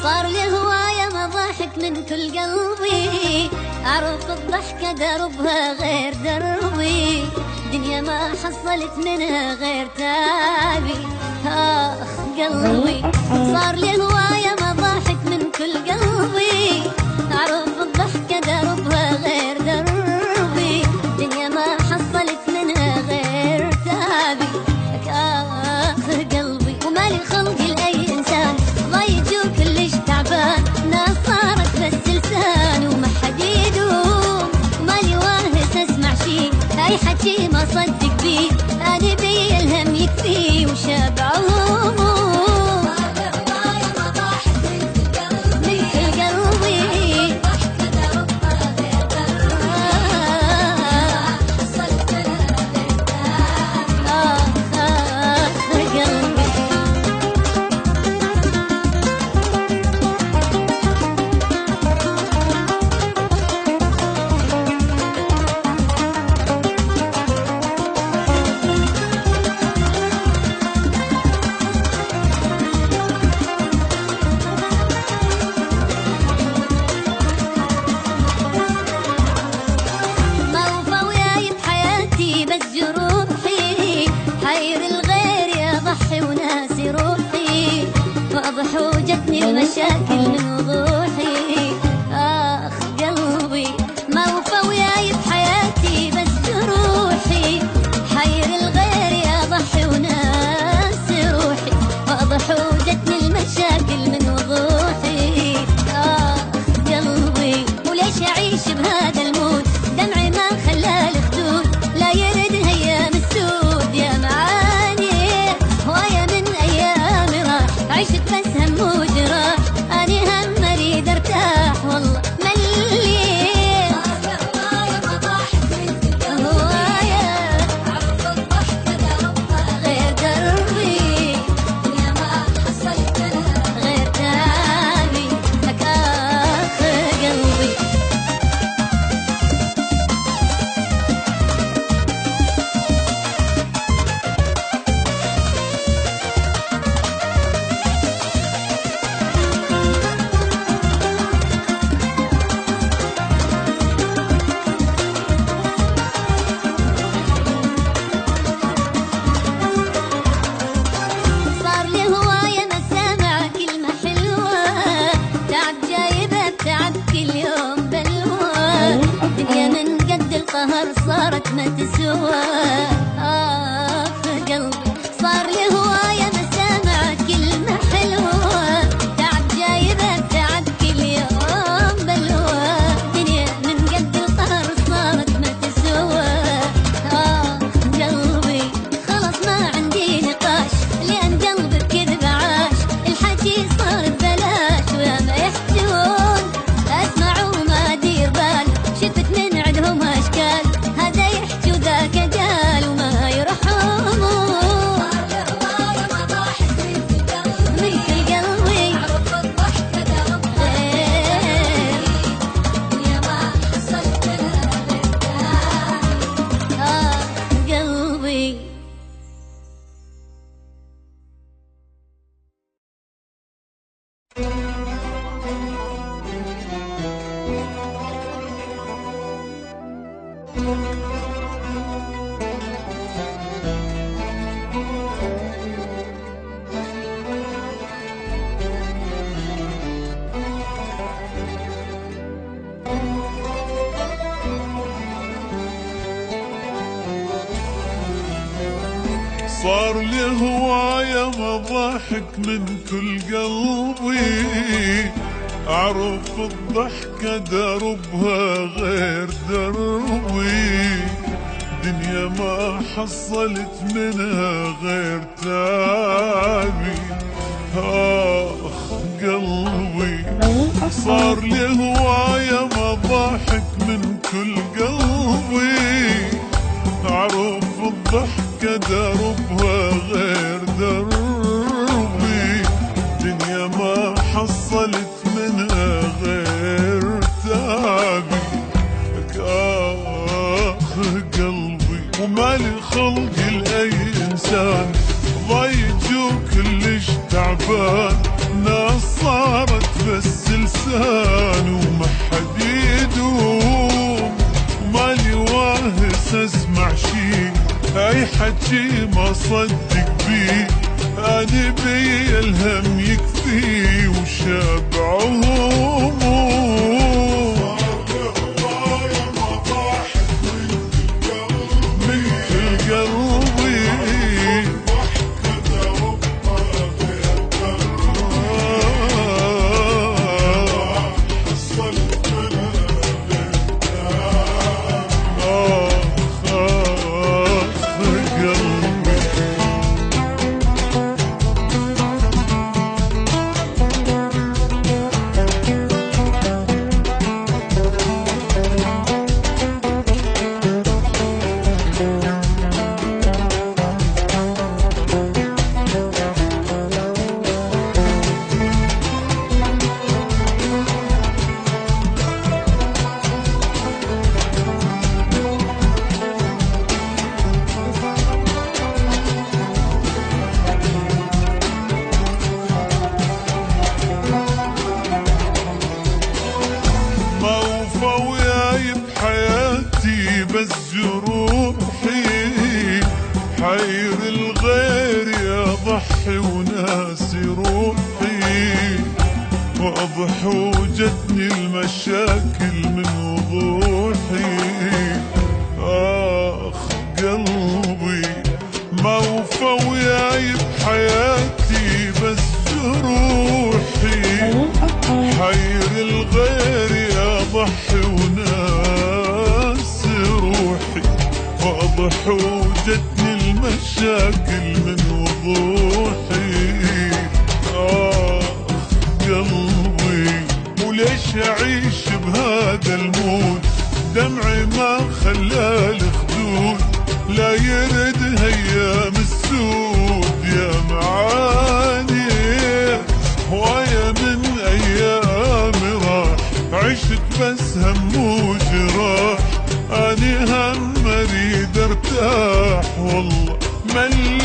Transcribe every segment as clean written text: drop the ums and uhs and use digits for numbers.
صار لي هواية مضاحك من كل قلبي، أعرف الضحكة دربها غير دربي، دنيا ما حصلت منها غير تعبي. آخ قلبي صار لي هواية مضاحك من كل قلبي، أعرف الضحكة دربها غير دربي، دنيا ما حصلت منها غير تعبي. آخ قلبي ومالي خلقي لأي إنسان ضايج وكلش تعبان، ناس صارت بس لسان وما حد يدوم، ومالي واهس أسمع شي أي حكي ما صدق بيه، أنا بي الهم يكفي وشابع هموم. المشاكل من وضوحي. آخ قلبي ما وفى وياي بحياتي بس جروحي، حير الغير يا ضحي وناس روحي، واضح وجتني المشاكل من وضوحي. آخ قلبي وليش أعيش بهذا المود، دمعي ما خلى الخدود لا يرد هيام السود يا معاني، هواية من أيامي راح عشت بس هم وجراح، أني هم أريد أرتاح والله ملي هواية مضاحك من هواية، عرف الضحكة دربها غير دربي، يا ما حصلت غير تعبي. لك آخ قلبي القهر صارت ما تسوى. آخ قلبي صار لي هواية مسامع كلمة حلوة، تعب جايبة بتعب كل يوم بلوى، دنيا من قد القهر صارت ما تسوى. آخ قلبي خلص ما عندي نقاش، لأن قلبي بكذب عاش، الحكي صار ببلاش ويا ما يحجون، أسمع وما أدير بال، شفت من عندهم أشكال، هذا يحكي وذاك قال وما يرحمون. هواية مضاحك من كل قلبي، عرف الضحكة دربها غير، يا ما حصلت غير تعبي. آه قلبي صار لي هواية مضاحك من كل قلبي، أعرف الضحكة دربها غير دربي، دنيا ما حصلت منها غير تعبي. آخ قلبي صار لي هواية مضاحك من كل قلبي، أعرف الضحكة دربها غير دربي، دنيا ما حصلت منها غير تعبي. آخ قلبي ومالي خلقي لأي إنسان ضيج وكلش تعبان، ناس صارت بس لسان وما حد يدوم، مالي واهس اسمع شي اي حكي ما صدق بيه، انا بي الهم يكفي وشبع هموم. من كل قلبي بس جروحي حير الغير يا ضحي وناسي روحي، واضح وجتني المشاكل من وضوحي. اخ قلبي ما وفى وياي بحياتي بس جروحي، حير الغير يا ضحي وناسي روحي، واضح وجتني المشاكل من وضوحي. قلبي وليش اعيش بهذا المود، دمعي ما خلى الخدود لا يرد ايام السود. يا معاني هواية من ايامي راح، عشت بس هم وجراح، اني هم اريد ارتاح والله مليت.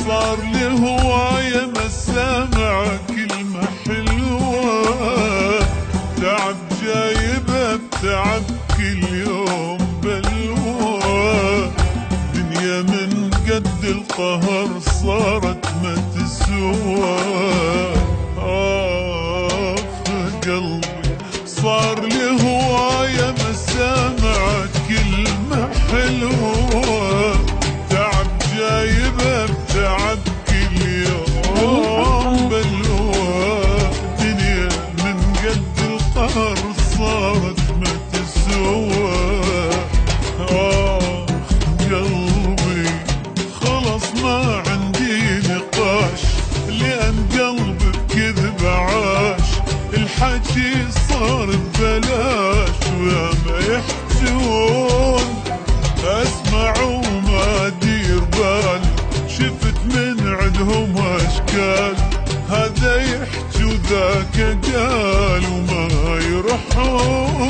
صار لي هواية ما سامع كلمة حلوة، تعب جايبه بتعب كل يوم بلوى، دنيا من قد القهر صارت ما تسوى. قلبي صار لي هواية ما سامع كلمة حلوة، تعب جايبه بتعب كل يوم بلوى، دنيا من قد القهر صارت ما تسوى. قلبي خلص ما عندي نقاش، لأن قلبي بكذب عاش، الحكي صار ببلاش ويا ما يحجون اسمع وما ادير بالي، شفت من عندهم اشكال، هذا يحكي وذاك قال وما يرحمون.